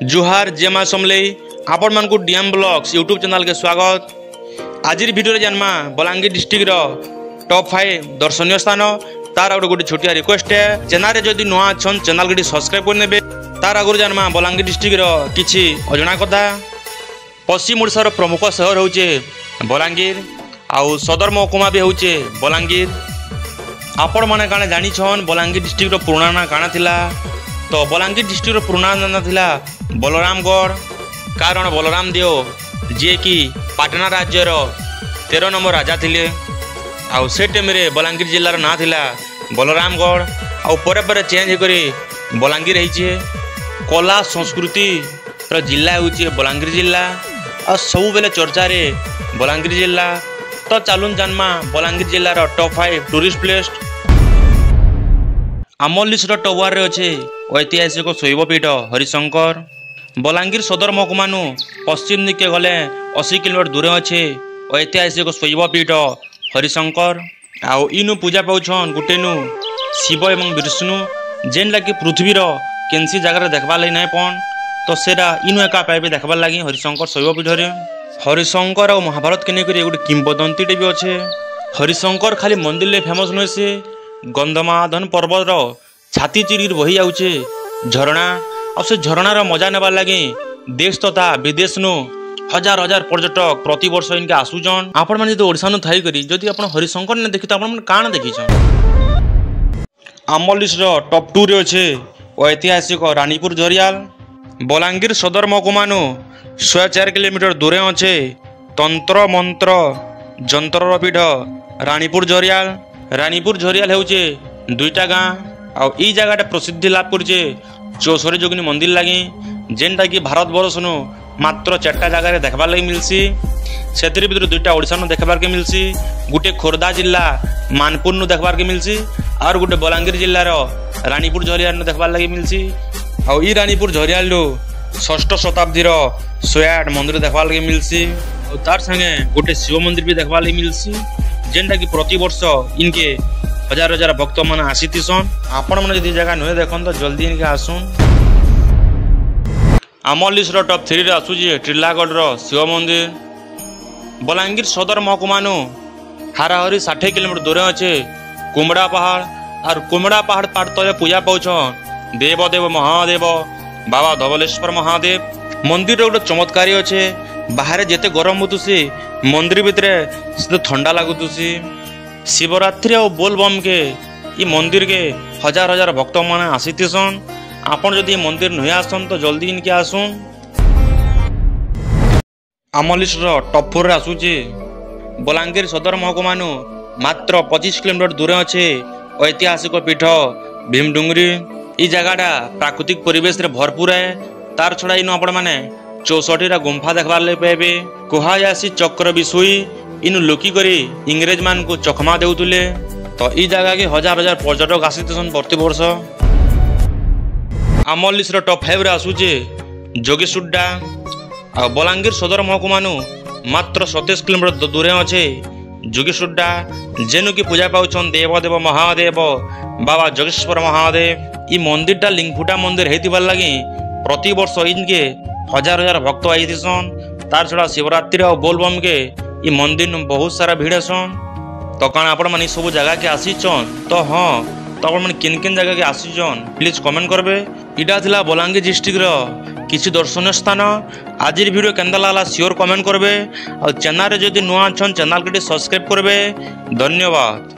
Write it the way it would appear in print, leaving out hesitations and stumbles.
जुहार जेमा समले आपण मान को डीएम ब्लॉग्स यूट्यूब चैनल के स्वागत। आज वीडियो जानमा बलांगीर डिस्ट्रिक्ट टॉप 5 दर्शनीय स्थान तार गोटे छोटिया रिक्वेस्ट है चैनल जदि नुआ छन चैनल के सब्सक्राइब कर नेबे। तार आगुर जानमा बलांगीर डिस्ट्रिक्ट किछि अजଣା कथा। पश्चिम ओडिशार प्रमुख शहर होचे बलांगीर आउ सदर महकुमा भी होचे बलांगीर। आपण माने काने जानि छन बलांगीर डिस्ट्रिक्ट पुराना ना काना थिला। तो बलांगीर डिस्ट्रिक्ट पुराना ना थिला बलरामगढ़। कारण बलराम देव जे कि पाटना राज्यर 13 नंबर राजा थिले। आउ से टाइम रे बलांगीर जिल्लार ना थिला बलरामगढ़। आउ परे परे चेंज होकरी बलांगीर होइछे। कला संस्कृति रो जिल्ला होइछे बलांगीर जिल्ला। आ सब बेले चर्चा रे बलांगीर जिल्ला। तो चालुन जानमा बलांगीर जिल्लार टॉप 5 टूरिस्ट प्लेस। आमर लिस्ट टॉप 1 रे अछि ऐतिहासिक शैवपीठ हरिशंकर। बलांगीर सदर महकुमानु पश्चिम दिके गले 80 किलोमीटर दूर अच्छे ऐतिहासिक शैवपीठ हरिशंकर। आउ इनु पूजा पाउछन गुटेनु शिव एवं विष्णु जेन लगे पृथ्वीर केनसी जगह देखबार लगी नहीं पन। तो सेरा इनु एका पाइबे देखबार लगी हरिशंकर शैवपीठ रे। हरिशंकर और महाभारत के नेकरी गोटे किंवदंती भी अच्छे। हरिशंकर खाली मंदिर ले फेमस नुहे से गंधमाधन पर्वत छाती चिरी बही जाऊे झरणा। और से झरणार मजा नेबार लगी देश तथा विदेश नु हजार हजार पर्यटक प्रति वर्ष इनके आसुचन। आपण माने ओडिशा नु थाई करी जदि आपण हरिशंकर ने देखि त आपण माने काना देखिछन। आमर लिस्ट टॉप 2 रे अछि ऐतिहासिक रानीपुर झरियाल। बलांगीर सदर महकुमा नु 104 किलोमीटर दूर अच्छे तंत्र मंत्र जंतर पीठ रानीपुर झरियाल। रानीपुर झरियाल होचे दुईटा गाँ। आउ ई जगह प्रसिद्धि लाभ करछे चौसरी जोगिनी मंदिर लगी जेनटा कि भारत वर्ष नु मात्र 4टा जगह देखबार लगी मिलसी। सेतिर भीतर 2टा ओडिशा नु देखबार के मिलसी। गुटे खोर्धा जिला मानपुर नु देखबार के मिलसी और गुटे बलांगीर जिल्लार रानीपुर झरियाल नु देखबार लगी मिलसी। आउ ई रानीपुर झरियाल नु 6ठ शताब्दी 108 मंदिर देखबार लगी मिलसी। और तार संगे गुटे शिव मंदिर भी देखबार लगी मिलसी जेनटा कि प्रति वर्ष इनके हजार हजार भक्त मान आसीथिसन। आपण मैंने जदि जगह नुहे देखन तो जल्दी इनके आसुन। आमर लिस्ट टॉप 3 रे आसुची टिर्लागढ़ शिव मंदिर। बलांगीर सदर महकुमा नु हाराहरी 60 किलोमीटर दूर अच्छे कुमड़ा पहाड़। और कुमड़ा पहाड़ पाट तले पूजा पाउछन देवदेव महादेव बाबा धवलेश्वर महादेव। मंदिर गोटे चमत्कारी अच्छे बाहर जेते गरम होतुसी मंदिर भितरे से ठंडा लगुतुसी। शिवरात्रि और बोलबम के ये मंदिर के हजार हजार भक्त मान आसीथिसन। आपण जदि मंदिर नुहे आसन तो जल्दी इनके आसुन। आमर लिस्ट टॉप 4 रे आसुची बलांगीर सदर महकुमा नु मात्र 25 किलोमीटर दूर अच्छे ऐतिहासिक पीठ भीमडुंगरी। ई जगहटा प्राकृतिक परिवेश रे भरपूर है। तार छड़ा इन आपण माने 64 गुंफा देखबार ले पाइबे। कुहा जासी चक्र बिसुई इनु लुकी करी इंग्रेज मान को चकमा देउतुले। तो ई जगह के हजार हजार पर्यटक आसीथसन प्रति वर्ष। आमर लिस्ट टॉप 5 रे आसुचे जोगीसुड्डा। आ बलांगीर सदर महकुमा नु मात्र 27 किलोमीटर दूर अच्छे जोगीसुड्डा जेनु की पूजा पाउछन देवदेव महादेव बाबा जोगेश्वर महादेव। ई मंदिरटा लिंगफुटा मंदिर हेतिबार लगी प्रति वर्ष इनके हजार हजार भक्त आईथिसन। तार छड़ा शिवरात्रि और बोलबम के ई मंदिर में बहुत सारा भीड़ सन। तो कण आपण माने सब जगह के आसीचन तो हाँ तो आपण माने किन किन जगह के आसीचन प्लीज कमेंट करबे। इटा थिला बलांगीर डिस्ट्रिक्ट रो किछि दर्शनीय स्थान। आज वीडियो केंदा लागला श्योर कमेंट करबे। और चैनल रे जदि नुआ छन चैनल के सब्सक्राइब करबे। धन्यवाद।